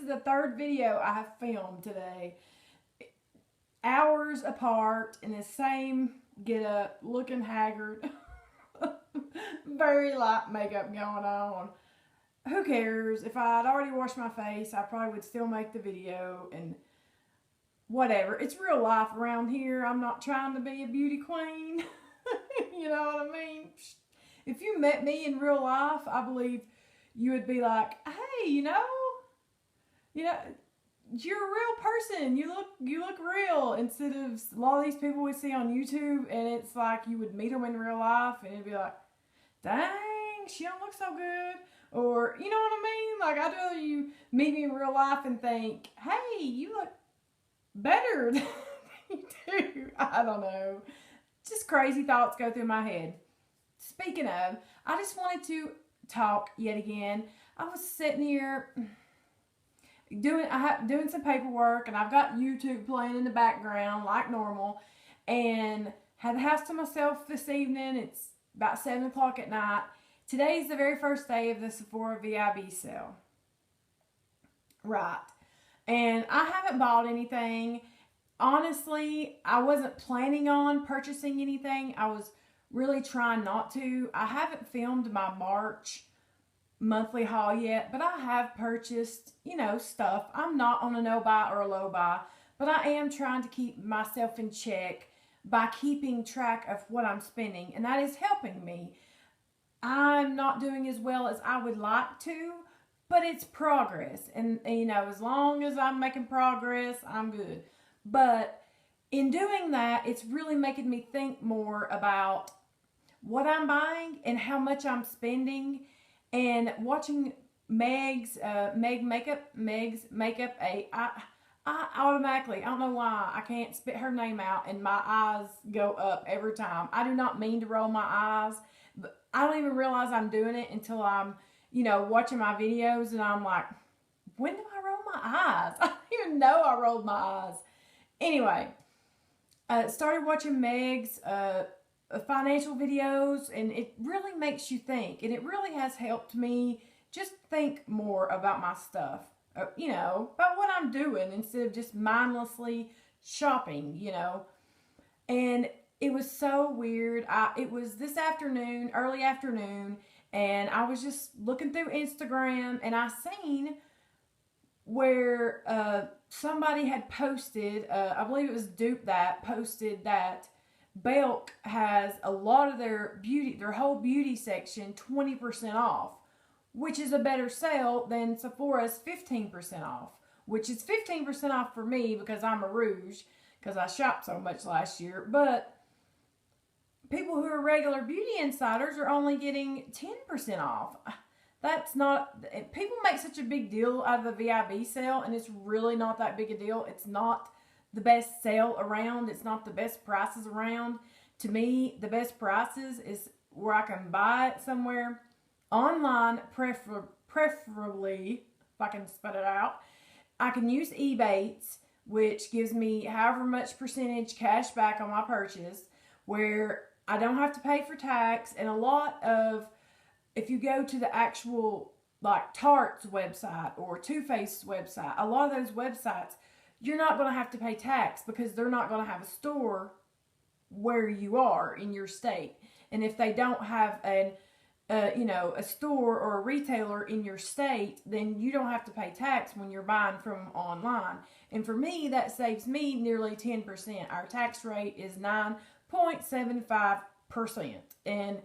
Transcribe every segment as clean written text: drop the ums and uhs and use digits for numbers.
is the third video I have filmed today. Hours apart in the same get up, looking haggard. Very light makeup going on. Who cares? If I'd already washed my face, I probably would still make the video and whatever. It's real life around here. I'm not trying to be a beauty queen. You know what I mean? If you met me in real life, I believe you would be like, hey, you know, you're a real person. You look real, instead of a lot of these people we see on YouTube, and it's like you would meet them in real life and it'd be like, dang, she don't look so good. Or, you know what I mean? Like, I'd rather you meet me in real life and think, hey, you look better than you do. I don't know. Just crazy thoughts go through my head. Speaking of, I just wanted to talk yet again. I was sitting here doing some paperwork, and I've got YouTube playing in the background like normal, and had the house to myself this evening. It's about 7 o'clock at night. Today's the very first day of the Sephora VIB sale. Right. And I haven't bought anything. Honestly, I wasn't planning on purchasing anything. I was really trying not to. I haven't filmed my March monthly haul yet, but I have purchased, you know, stuff. I'm not on a no buy or a low buy, but I am trying to keep myself in check by keeping track of what I'm spending, and that is helping me. I'm not doing as well as I would like to, but it's progress. And you know, as long as I'm making progress, I'm good. But in doing that, it's really making me think more about what I'm buying and how much I'm spending. And watching Meg's makeup, I automatically, I don't know why, I can't spit her name out and my eyes go up every time. I do not mean to roll my eyes, but I don't even realize I'm doing it until I'm, you know, watching my videos and I'm like, when do I roll my eyes? I don't even know I rolled my eyes. Anyway, started watching Meg's financial videos, and it really makes you think, and it really has helped me just think more about my stuff, you know, about what I'm doing instead of just mindlessly shopping, you know. And it was so weird. It was this afternoon, early afternoon, and I was just looking through Instagram, and I seen where somebody had posted, I believe it was Dupe That, posted that Belk has a lot of their whole beauty section 20% off, which is a better sale than Sephora's 15% off, which is 15% off for me because I'm a rouge, because I shopped so much last year. But people who are regular beauty insiders are only getting 10% off. That's not, people make such a big deal out of the VIB sale, and it's really not that big a deal. It's not the best sale around. It's not the best prices around. To me, the best prices is where I can buy it somewhere online, preferably, if I can spell it out. I can use Ebates, which gives me however much percentage cash back on my purchase, where I don't have to pay for tax. And a lot of, if you go to the actual, like, Tarte's website or Too Faced's website, a lot of those websites, you're not going to have to pay tax because they're not going to have a store where you are in your state. And if they don't have a store or a retailer in your state, then you don't have to pay tax when you're buying from online. And for me, that saves me nearly 10%. Our tax rate is 9.75%. And,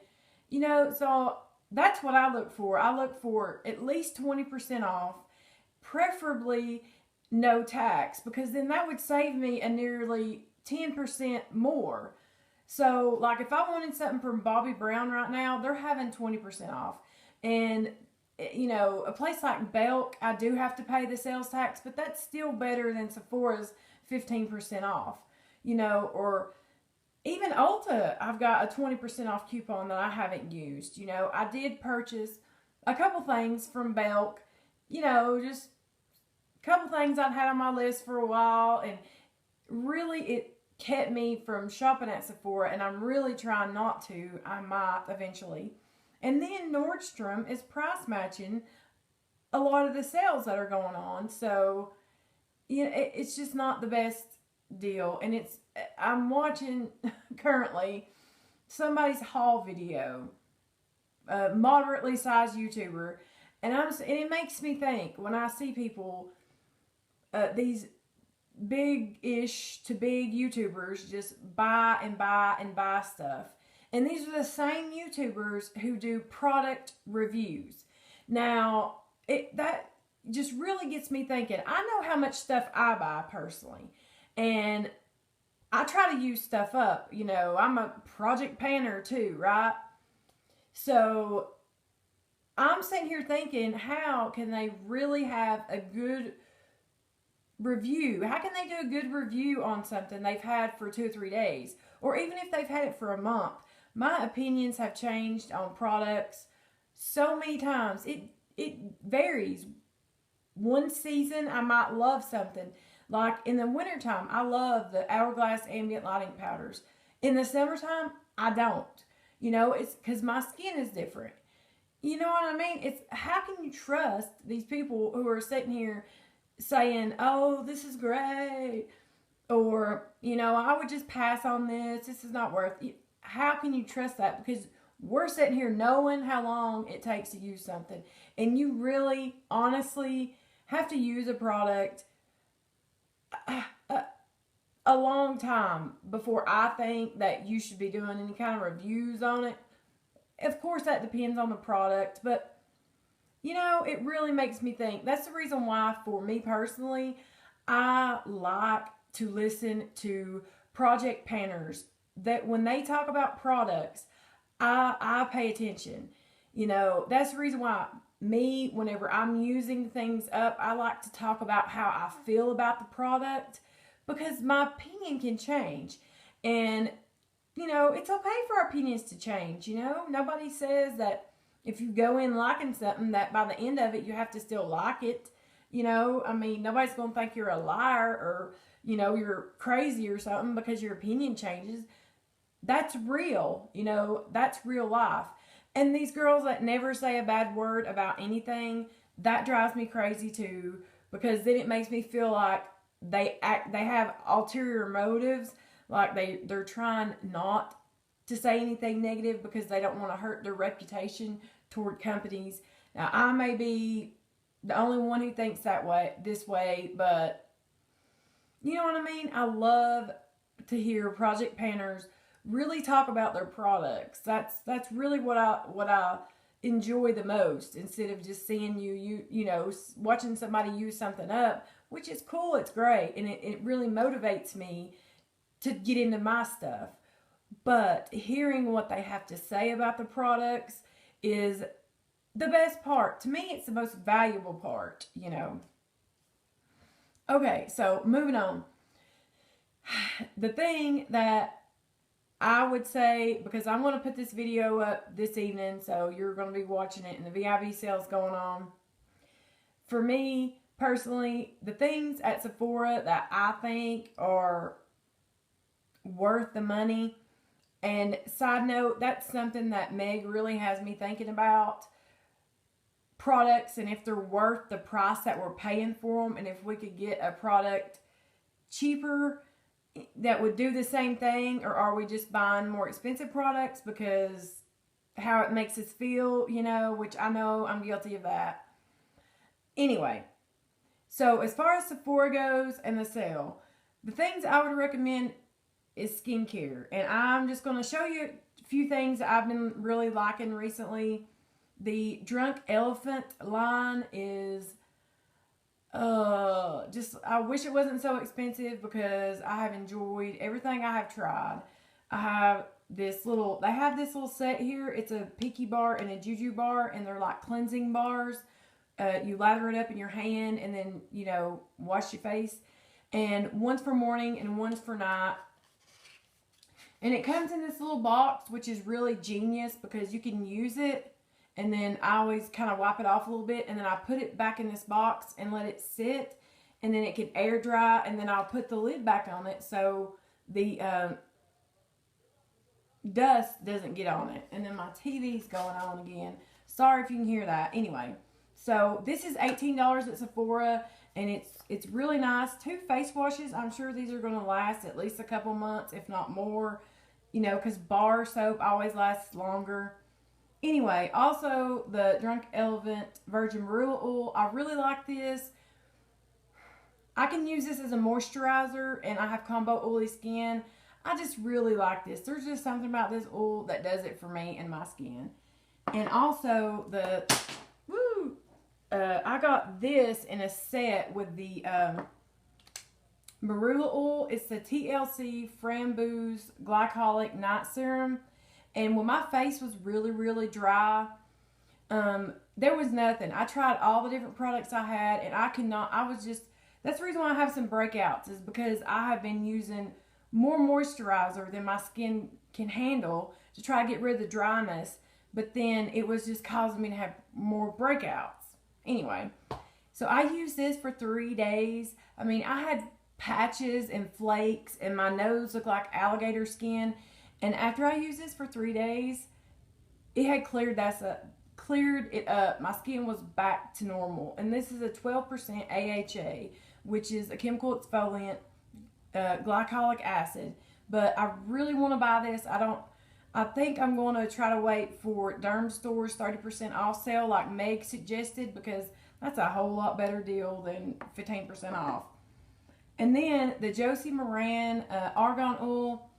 you know, so that's what I look for. I look for at least 20% off, preferably no tax, because then that would save me a nearly 10% more. So, like, if I wanted something from Bobbi Brown right now, they're having 20% off. And, you know, a place like Belk, I do have to pay the sales tax, but that's still better than Sephora's 15% off. You know, or even Ulta, I've got a 20% off coupon that I haven't used. You know, I did purchase a couple things from Belk, you know, just couple things I'd had on my list for a while, and really it kept me from shopping at Sephora, and I'm really trying not to. I might eventually. And then Nordstrom is price matching a lot of the sales that are going on. So, you know, it's just not the best deal. And I'm watching currently somebody's haul video, a moderately sized YouTuber, and it makes me think when I see people, these big-ish to big YouTubers just buy and buy and buy stuff. And these are the same YouTubers who do product reviews. Now, that just really gets me thinking. I know how much stuff I buy personally. And I try to use stuff up. You know, I'm a project panner too, right? So I'm sitting here thinking, how can they really have a good review? How can they do a good review on something they've had for 2 or 3 days? Or even if they've had it for a month. My opinions have changed on products so many times. It varies. One season I might love something. Like in the wintertime, I love the Hourglass ambient lighting powders. In the summertime, I don't. You know, it's because my skin is different. You know what I mean? It's how can you trust these people who are sitting here saying, oh, this is great, or, you know, I would just pass on this. This is not worth it. How can you trust that? Because we're sitting here knowing how long it takes to use something. And you really, honestly, have to use a product a long time before I think that you should be doing any kind of reviews on it. Of course, that depends on the product, but, you know, it really makes me think. That's the reason why, for me personally, I like to listen to project panners. That when they talk about products, I pay attention. You know, that's the reason why whenever I'm using things up, I like to talk about how I feel about the product, because my opinion can change. And, you know, it's okay for our opinions to change, you know. Nobody says that if you go in liking something that by the end of it you have to still like it. You know, I mean, nobody's going to think you're a liar or, you know, you're crazy or something because your opinion changes. That's real, you know, that's real life. And these girls that never say a bad word about anything, that drives me crazy too, because then it makes me feel like they have ulterior motives, like they're trying not to say anything negative because they don't want to hurt their reputation toward companies. Now, I may be the only one who thinks this way, but you know what I mean? I love to hear project panners really talk about their products. That's really what I enjoy the most, instead of just seeing you know, watching somebody use something up, which is cool, it's great, and it really motivates me to get into my stuff. But hearing what they have to say about the products is the best part. To me, it's the most valuable part, you know. Okay, so moving on. The thing that I would say, because I'm going to put this video up this evening, so you're going to be watching it, and the VIB sale's going on. For me, personally, the things at Sephora that I think are worth the money, and side note, that's something that Meg really has me thinking about, products, and if they're worth the price that we're paying for them, and if we could get a product cheaper that would do the same thing, or are we just buying more expensive products because how it makes us feel, you know, which I know I'm guilty of that. Anyway, so as far as Sephora goes and the sale, the things I would recommend is skincare. And I'm just going to show you a few things that I've been really liking recently. The Drunk Elephant line is I wish it wasn't so expensive, because I have enjoyed everything I have tried. They have this little set here. It's a Picky bar and a Juju bar, and they're like cleansing bars. You lather it up in your hand and then, you know, wash your face. And one's for morning and one's for night. And it comes in this little box, which is really genius because you can use it. And then I always kind of wipe it off a little bit. And then I put it back in this box and let it sit. And then it can air dry. And then I'll put the lid back on it so the dust doesn't get on it. And then my TV's going on again. Sorry if you can hear that. Anyway, So this is $18 at Sephora, and it's really nice. 2 face washes. I'm sure these are going to last at least a couple months, if not more. You know, because bar soap always lasts longer. Anyway, also the Drunk Elephant Virgin Marula Oil. I really like this. I can use this as a moisturizer, and I have combo oily skin. I just really like this. There's just something about this oil that does it for me and my skin. And also I got this in a set with the Marula oil. It's the TLC Framboos Glycolic Night Serum. And when my face was really, really dry, there was nothing. I tried all the different products I had, and that's the reason why I have some breakouts, is because I have been using more moisturizer than my skin can handle to try to get rid of the dryness. But then it was just causing me to have more breakouts. Anyway, so I used this for 3 days. I mean, I had patches and flakes, and my nose looked like alligator skin. And after I used this for 3 days, it had cleared it up. My skin was back to normal. And this is a 12% AHA, which is a chemical exfoliant, glycolic acid. But I really want to buy this. I think I'm going to try to wait for Derm Store's 30% off sale like Meg suggested, because that's a whole lot better deal than 15% off. And then the Josie Moran Argan Oil.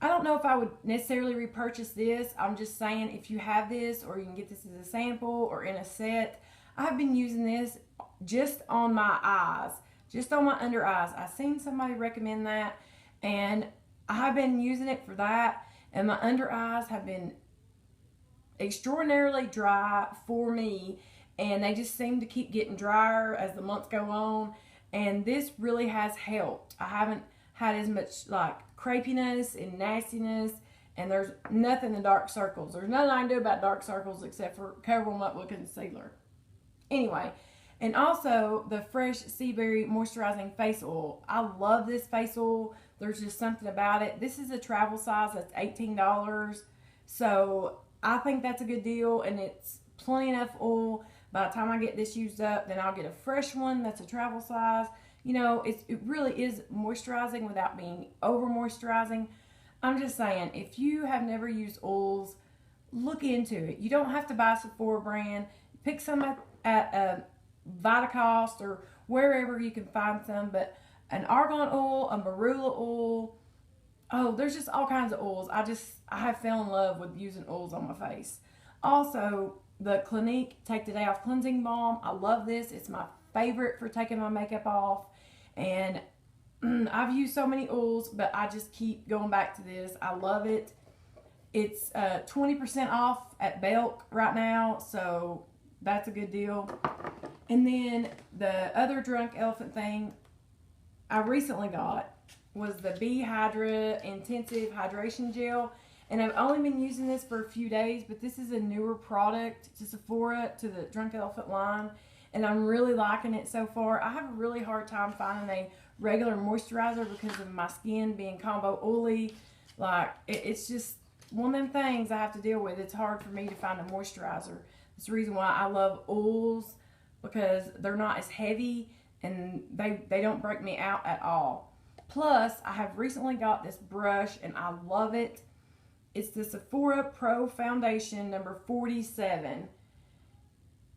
I don't know if I would necessarily repurchase this. I'm just saying, if you have this, or you can get this as a sample or in a set. I've been using this just on my eyes, just on my under eyes. I've seen somebody recommend that, and I've been using it for that. And my under eyes have been extraordinarily dry for me, and they just seem to keep getting drier as the months go on. And this really has helped. I haven't had as much like crepiness and nastiness, and there's nothing in dark circles. There's nothing I can do about dark circles except for cover them up with concealer. Anyway, and also the Fresh Sea Berry Moisturizing Face Oil. I love this face oil. There's just something about it. This is a travel size. That's $18. So I think that's a good deal, and it's plenty enough oil. By the time I get this used up, then I'll get a fresh one that's a travel size. You know, it really is moisturizing without being over moisturizing. I'm just saying, if you have never used oils, look into it. You don't have to buy a Sephora brand. Pick some at Vitacost or wherever you can find some, but an argan oil, a marula oil. Oh, there's just all kinds of oils. I have fell in love with using oils on my face. Also, the Clinique Take the Day Off Cleansing Balm. I love this. It's my favorite for taking my makeup off. And I've used so many oils, but I just keep going back to this. I love it. It's 20% off at Belk right now, so that's a good deal. And then the other Drunk Elephant thing I recently got was the Be Hydra Intensive Hydration Gel. And I've only been using this for a few days, but this is a newer product to Sephora, to the Drunk Elephant line. And I'm really liking it so far. I have a really hard time finding a regular moisturizer because of my skin being combo oily. Like, it's just one of them things I have to deal with. It's hard for me to find a moisturizer. That's the reason why I love oils, because they're not as heavy and they don't break me out at all. Plus, I have recently got this brush and I love it. It's the Sephora Pro Foundation number 47.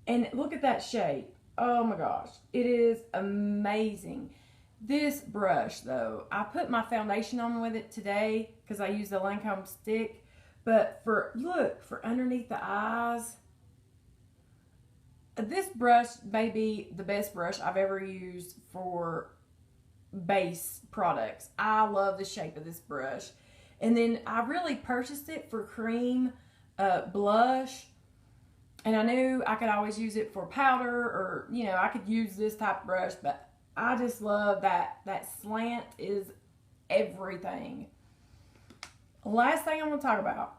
And look at that shade. Oh my gosh. It is amazing. This brush, though, I put my foundation on with it today because I use the Lancome stick. But for underneath the eyes, this brush may be the best brush I've ever used for base products. I love the shape of this brush. And then I really purchased it for cream blush. And I knew I could always use it for powder, or, you know, I could use this type of brush. But I just love that slant is everything. Last thing I'm going to talk about.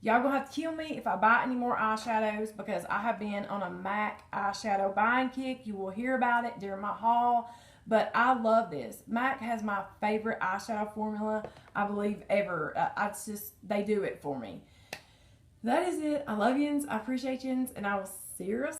Y'all going to have to kill me if I buy any more eyeshadows, because I have been on a MAC eyeshadow buying kick. You will hear about it during my haul. But I love this. MAC has my favorite eyeshadow formula, I believe, ever. They do it for me. That is it. I love yous. I appreciate yous. And I will see you real soon.